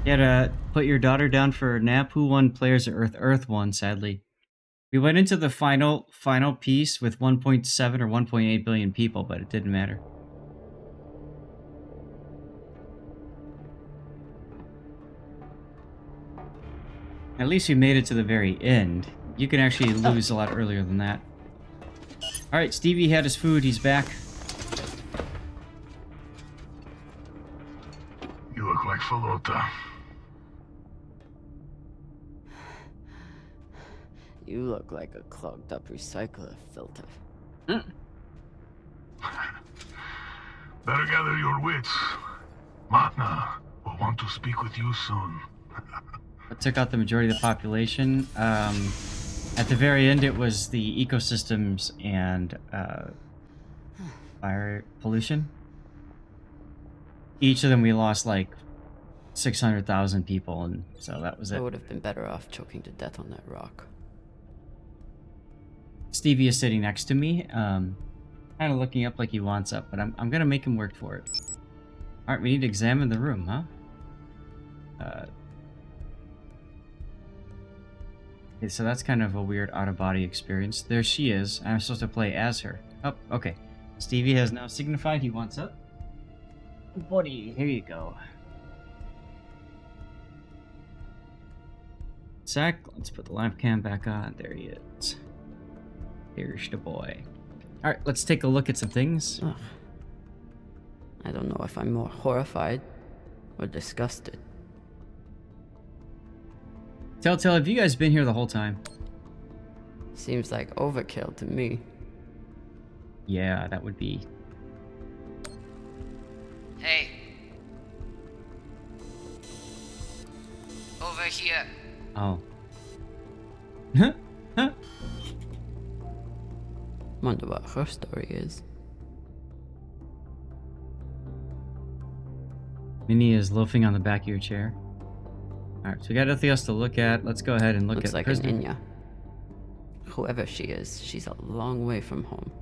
A: You had to put your daughter down for a nap. Who won? Players at Earth? Earth won, sadly. We went into the final piece with 1.7 or 1.8 billion people, but it didn't matter. At least we made it to the very end. You can actually lose a lot earlier than that. Alright, Stevie had his food. He's back.
M: You look like Falota.
B: You look like a clogged up recycler filter.
M: Better gather your wits. Matna will want to speak with you soon.
A: It took out the majority of the population. At the very end, it was the ecosystems and fire pollution. Each of them, we lost like 600,000 people, and so that was it.
B: I would have been better off choking to death on that rock.
A: Stevie is sitting next to me, kind of looking up like he wants up, but I'm gonna make him work for it. All right, we need to examine the room, huh? Okay, so that's kind of a weird out-of-body experience. There she is. I'm supposed to play as her. Oh, okay. Stevie has now signified he wants up. Buddy, here you go. Sec, let's put the live cam back on. There he is. Here's the boy. Alright, let's take a look at some things.
B: Ugh. I don't know if I'm more horrified or disgusted.
A: Telltale, have you guys been here the whole time?
B: Seems like overkill to me.
A: Yeah, that would be.
B: Hey. Over here.
A: Oh.
B: Wonder what her story is.
A: Minnie is loafing on the back of your chair. Alright, so we got nothing else to look at. Let's go ahead and look
B: Looks
A: at
B: like
A: prisoner.
B: an Inya. Whoever she is, she's a long way from home.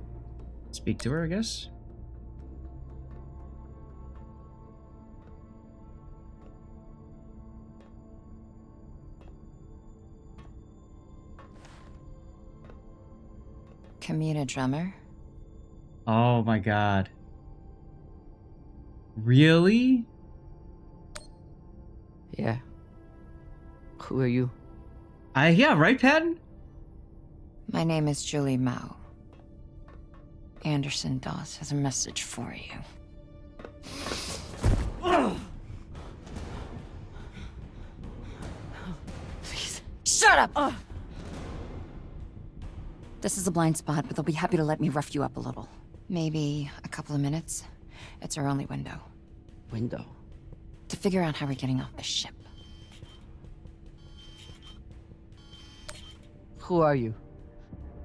A: Speak to her, I guess.
N: Kamina drummer?
A: Oh my god. Really?
B: Yeah. Who are you?
A: Yeah, right, Patton?
N: My name is Julie Mao. Anderson Doss has a message for you.
B: Please.
N: Shut up! This is a blind spot, but they'll be happy to let me rough you up a little. Maybe a couple of minutes. It's our only window.
B: Window?
N: To figure out how we're getting off the ship.
B: Who are you?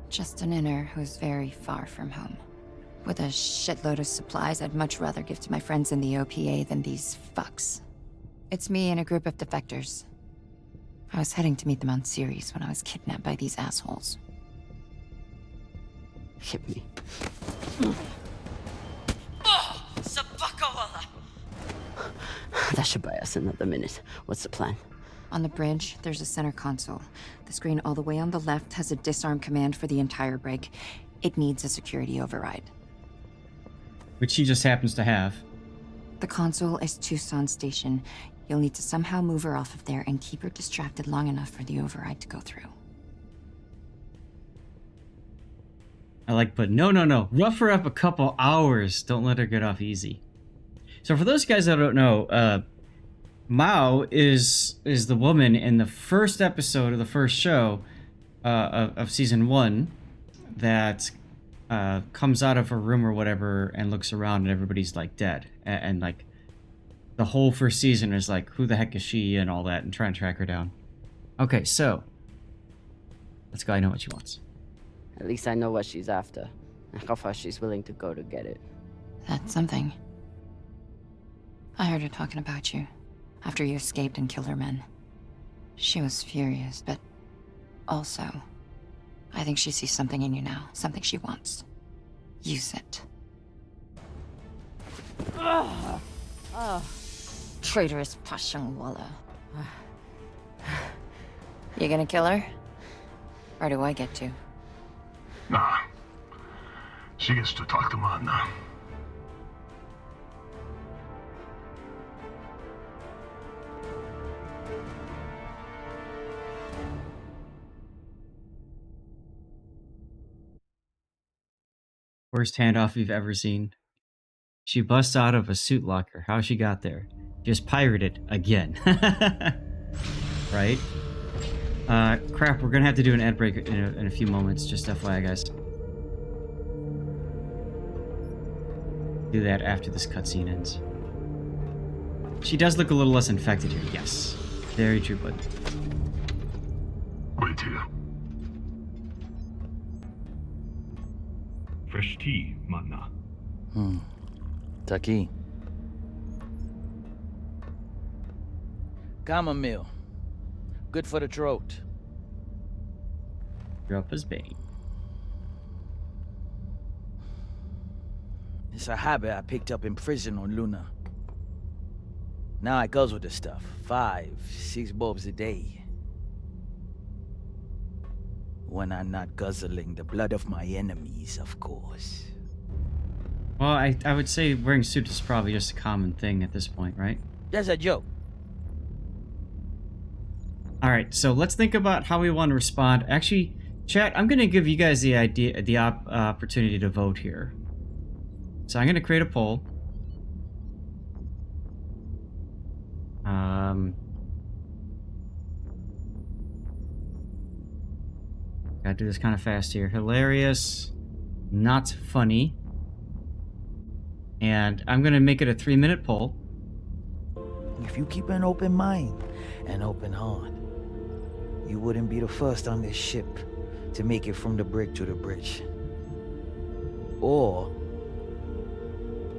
N: Just an inner who's very far from home. With a shitload of supplies I'd much rather give to my friends in the OPA than these fucks. It's me and a group of defectors. I was heading to meet them on Ceres when I was kidnapped by these assholes.
B: Hit me.
N: Oh, Sabakawala!
B: That should buy us another minute. What's the plan?
N: On the bridge, there's a center console. The screen all the way on the left has a disarm command for the entire brig. It needs a security override.
A: Which she just happens to have.
N: The console is Tucson Station. You'll need to somehow move her off of there and keep her distracted long enough for the override to go through.
A: I like, but no. Rough her up a couple hours. Don't let her get off easy. So for those guys that don't know, Mao is the woman in the first episode of the first show of season 1 that comes out of her room or whatever and looks around and everybody's like dead. And like the whole first season is like, who the heck is she and all that, and try and track her down. Okay, so let's go. I know what she wants.
B: At least I know what she's after, and how far she's willing to go to get it.
N: That's something. I heard her talking about you after you escaped and killed her men. She was furious, but also, I think she sees something in you now, something she wants. Use it. Traitorous Pashangwala. You gonna kill her? Or do I get to?
M: Nah. She gets to talk to Magna.
A: Worst handoff you've ever seen. She busts out of a suit locker. How she got there? Just pirated again. Right? Crap, we're gonna have to do an ad break in a few moments. Just FYI, guys. Do that after this cutscene ends. She does look a little less infected here. Yes. Very true, bud.
M: Wait here.
L: Fresh tea, Magna.
O: Taki. Chamomile. Good for the throat.
A: Drop his bait.
O: It's a habit I picked up in prison on Luna. Now I guzzle the stuff. 5, 6 bulbs a day. When I'm not guzzling the blood of my enemies, of course.
A: Well, I would say wearing suits is probably just a common thing at this point, right?
O: That's a joke.
A: Alright, so let's think about how we want to respond. Actually, chat, I'm going to give you guys the opportunity to vote here. So I'm going to create a poll. Gotta do this kind of fast here. Hilarious, not funny. And I'm going to make it a 3-minute poll.
O: If you keep an open mind and open heart, you wouldn't be the first on this ship to make it from the brig to the bridge. Or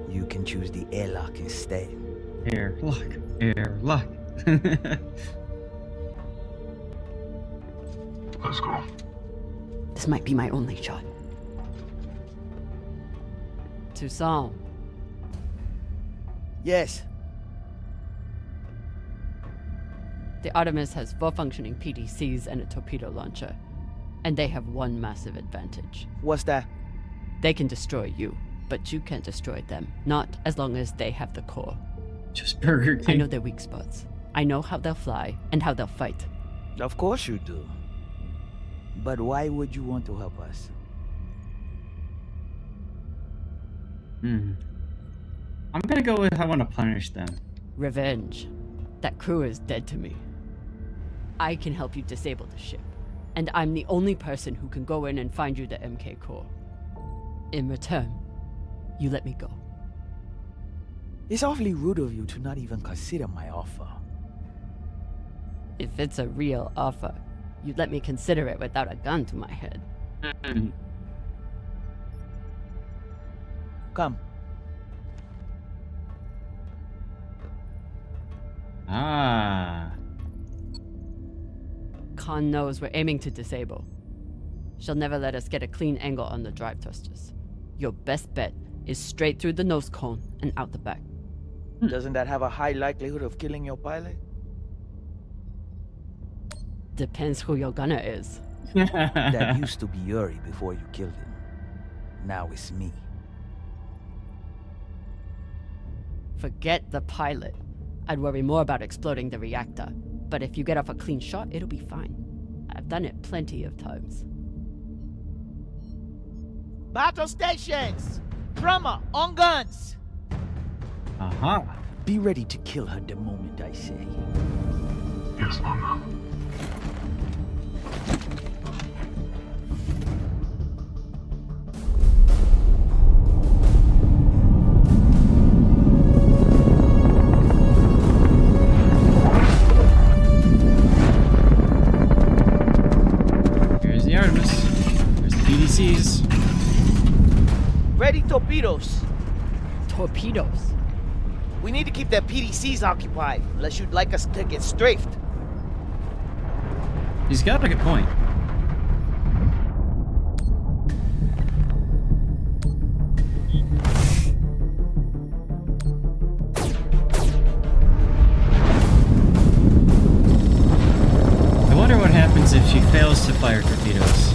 O: you can choose the airlock instead.
A: Airlock. Airlock.
M: Let's go.
B: This might be my only shot. Toussaint.
O: Yes.
B: The Artemis has 4 functioning PDCs and a torpedo launcher. And they have one massive advantage.
O: What's that?
B: They can destroy you, but you can't destroy them. Not as long as they have the core.
A: Just Burger King.
B: I know their weak spots. I know how they'll fly and how they'll fight.
O: Of course you do. But why would you want to help us?
A: I'm gonna go with I want to punish them.
B: Revenge. That crew is dead to me. I can help you disable the ship. And I'm the only person who can go in and find you the MK core. In return, you let me go.
O: It's awfully rude of you to not even consider my offer.
B: If it's a real offer, you'd let me consider it without a gun to my head.
O: Come.
B: Khan knows we're aiming to disable. She'll never let us get a clean angle on the drive thrusters. Your best bet is straight through the nose cone and out the back.
O: Doesn't that have a high likelihood of killing your pilot?
B: Depends who your gunner is.
O: That used to be Yuri before you killed him. Now it's me.
B: Forget the pilot. I'd worry more about exploding the reactor. But if you get off a clean shot, it'll be fine. I've done it plenty of times.
O: Battle stations! Drummer, on guns! Be ready to kill her the moment I say.
M: Yes, Mama.
A: Here's the Artemis. There's the PDCs.
O: Ready torpedoes.
B: Torpedoes?
O: We need to keep their PDCs occupied, unless you'd like us to get strafed.
A: He's got a good point. I wonder what happens happens if she fails to fire torpedoes?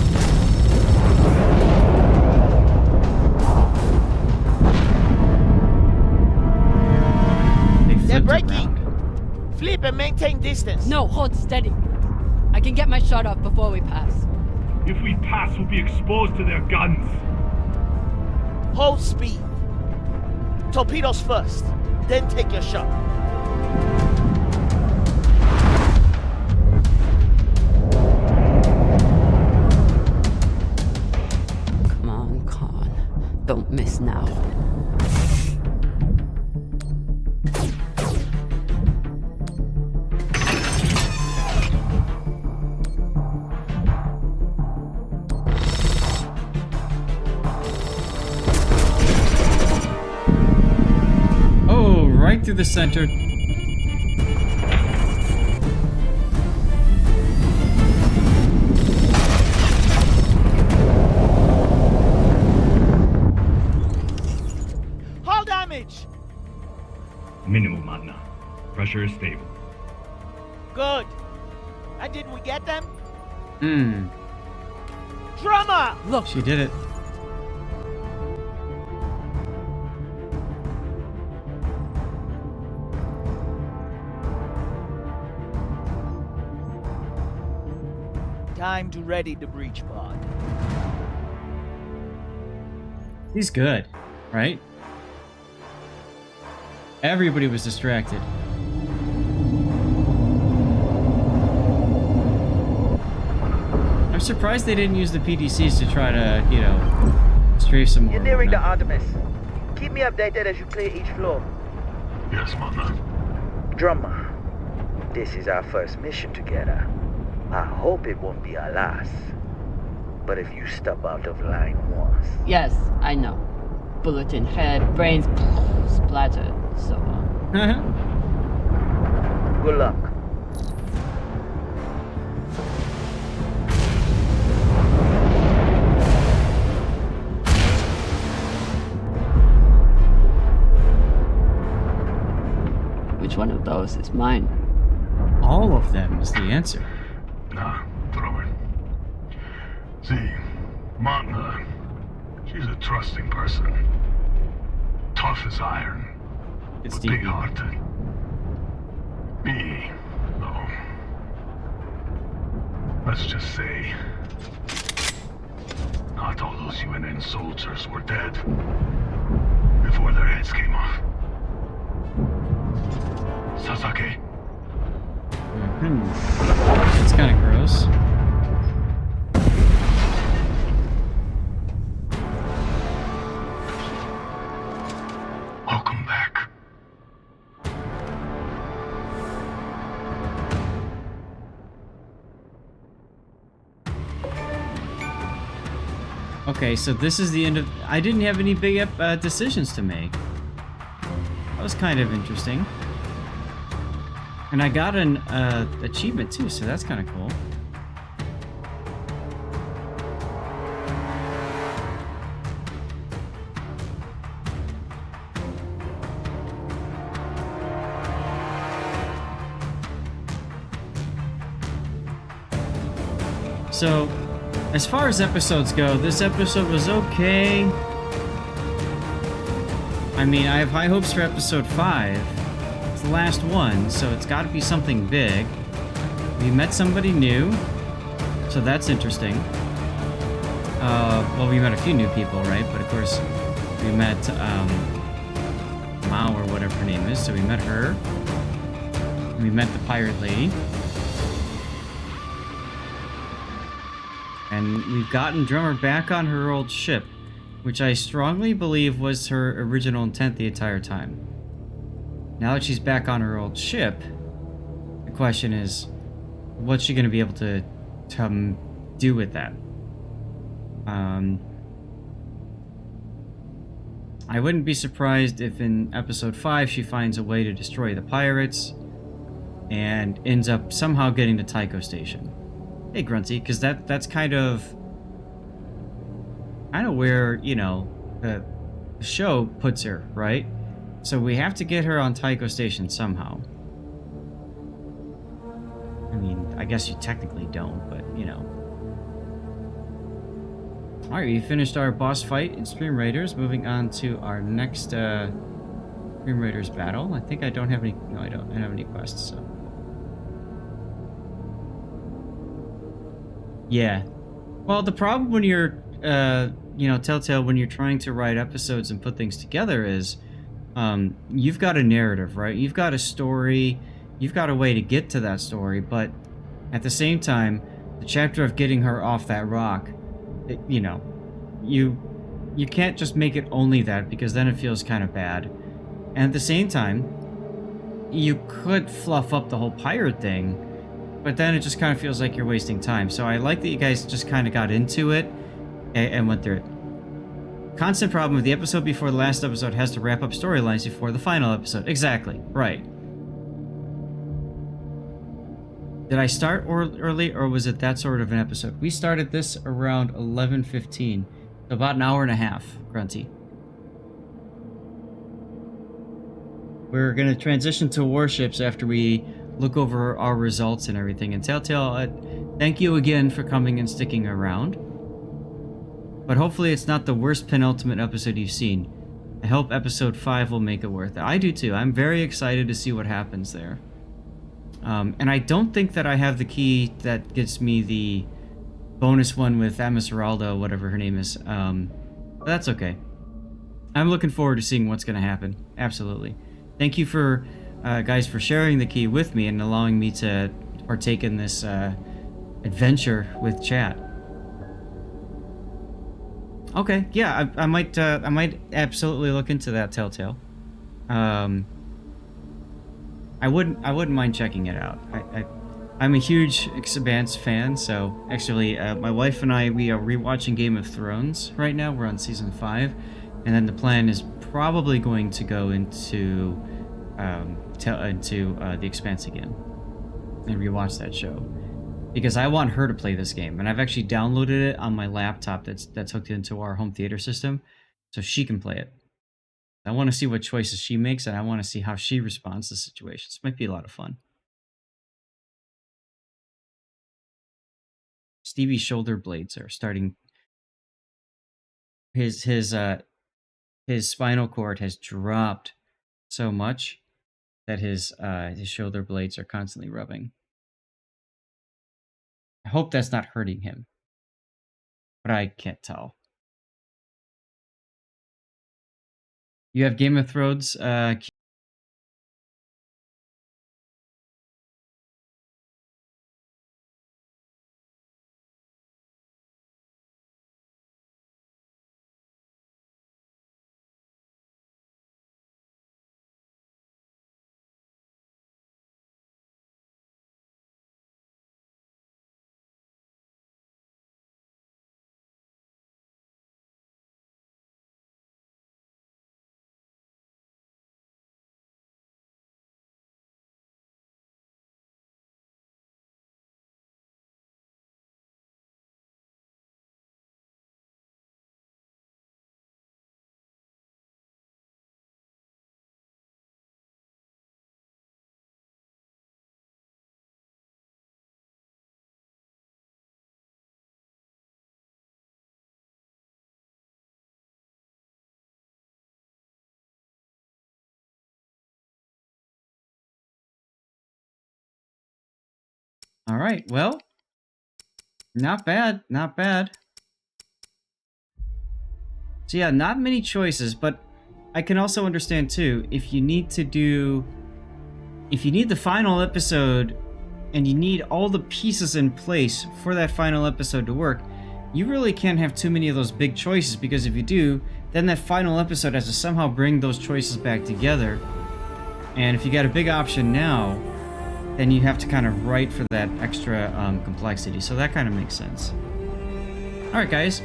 P: They're braking! Flip and maintain distance.
B: No, hold steady. I can get my shot off before we pass.
L: If we pass, we'll be exposed to their guns.
P: Hold speed. Torpedoes first, then take your shot.
B: Come on, Khan. Don't miss now.
A: Right through the center.
P: Hull damage!
L: Minimal, Magna. Pressure is stable.
P: Good. And did we get them?
A: Drummer!
B: Look.
A: She did it.
P: Time to ready the breach pod.
A: He's good, right? Everybody was distracted. I'm surprised they didn't use the PDCs to try to, you know, strafe some more.
P: You're nearing the Artemis. Keep me updated as you clear each floor.
M: Yes, Magna.
Q: Drummer, this is our first mission together. I hope it won't be our last. But if you step out of line once...
D: Yes, I know. Bullet in head, brains splattered, so on.
Q: Good luck.
D: Which one of those is mine?
A: All of them is the answer.
M: Nah, throw it. See, Magna, she's a trusting person. Tough as iron,
A: it's
M: but big-hearted. Me, though. Let's just say, not all those UNN soldiers were dead before their heads came off. Sasaki.
A: It's kind of gross.
M: Welcome back.
A: Okay, so this is the end of... I didn't have any big decisions to make. That was kind of interesting. And I got an achievement too, so that's kind of cool. So, as far as episodes go, this episode was okay. I mean, I have high hopes for episode 5. It's the last one, so it's got to be something big. We met somebody new, so that's interesting. Well, we met a few new people, right? But of course, we met Mao or whatever her name is, so we met her. We met the pirate lady. And we've gotten Drummer back on her old ship, which I strongly believe was her original intent the entire time. Now that she's back on her old ship, the question is, what's she going to be able to do with that? I wouldn't be surprised if in episode 5 she finds a way to destroy the pirates and ends up somehow getting to Tycho Station. Hey, Grunty, because that's kind of where, you know, the show puts her, right? So we have to get her on Tycho Station somehow. I mean, I guess you technically don't, but you know. Alright, we finished our boss fight in Stream Raiders. Moving on to our next Stream Raiders battle. I think I don't have any. No, I don't have any quests. So. Yeah. Well, the problem when you're, you know, Telltale, when you're trying to write episodes and put things together is, you've got a narrative, right? You've got a story, you've got a way to get to that story, but at the same time, the chapter of getting her off that rock, you know, you can't just make it only that, because then it feels kind of bad. And at the same time, you could fluff up the whole pirate thing, but then it just kind of feels like you're wasting time. So I like that you guys just kind of got into it and went through it. Constant problem with the episode before the last episode has to wrap up storylines before the final episode. Exactly. Right. Did I start early, or was it that sort of an episode? We started this around 11:15. About an hour and a half, Grunty. We're going to transition to warships after we look over our results and everything. And Telltale, thank you again for coming and sticking around. But hopefully it's not the worst penultimate episode you've seen. I hope episode 5 will make it worth it. I do too. I'm very excited to see what happens there. And I don't think that I have the key that gets me the bonus one with Esmeralda, whatever her name is. But that's okay. I'm looking forward to seeing what's going to happen. Absolutely. Thank you for guys for sharing the key with me and allowing me to partake in this adventure with chat. Okay, yeah, I might absolutely look into that, Telltale. I wouldn't mind checking it out. I'm a huge Expanse fan, so actually, my wife and we are rewatching Game of Thrones right now. We're on season 5, and then the plan is probably going to go into the Expanse again and rewatch that show, because I want her to play this game, and I've actually downloaded it on my laptop that's hooked into our home theater system, so she can play it. I want to see what choices she makes, and I want to see how she responds to situations. Might be a lot of fun. Stevie's shoulder blades are starting. His spinal cord has dropped so much that his shoulder blades are constantly rubbing. I hope that's not hurting him, but I can't tell. You have Game of Thrones. All right, well, not bad, not bad. So yeah, not many choices, but I can also understand too, if you need the final episode and you need all the pieces in place for that final episode to work, you really can't have too many of those big choices, because if you do, then that final episode has to somehow bring those choices back together. And if you got a big option now, then you have to kind of write for that extra complexity. So that kind of makes sense. Alright guys,